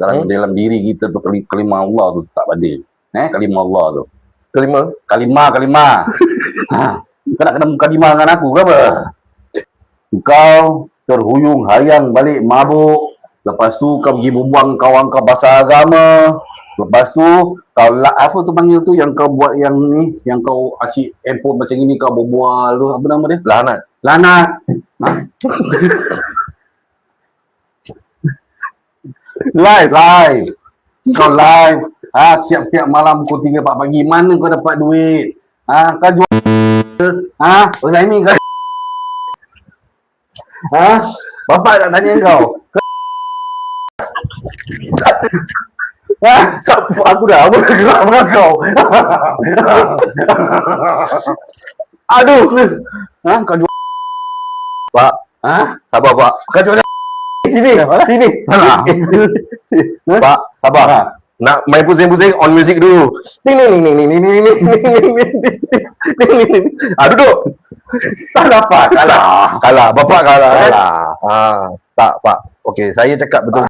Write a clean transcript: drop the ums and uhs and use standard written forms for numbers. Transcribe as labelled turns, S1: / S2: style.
S1: dalam diri kita tu kalimah Allah tu tak badil. Kalimah Allah tu. Kalimah. Kau nak kena kalimah dengan aku ke apa? Kau terhuyung hayang balik mabuk. Lepas tu kau pergi berbuang kawan kau bahasa agama. Lepas tu kau apa tu panggil tu yang kau buat yang ni, yang kau asyik handphone macam ni kau berbual tu, apa nama dia? Lanat. Live. Kau live. Tiap-tiap malam pukul 3 4 pagi. Mana kau dapat duit? Kau jual Uzaimi kau. Bapak tak tanya kau. Aku dah gerak dengan kau. Aduh. Kau jual.
S2: Pak. Sabar Pak.
S1: Kau jual sini.
S2: Pak, sabar. Nak main pusing-pusing, on music dulu. Ning. Duduk.
S1: Salah Pak, kalah.
S2: Bapak kalah. Tak Pak. Okey, saya cakap betul.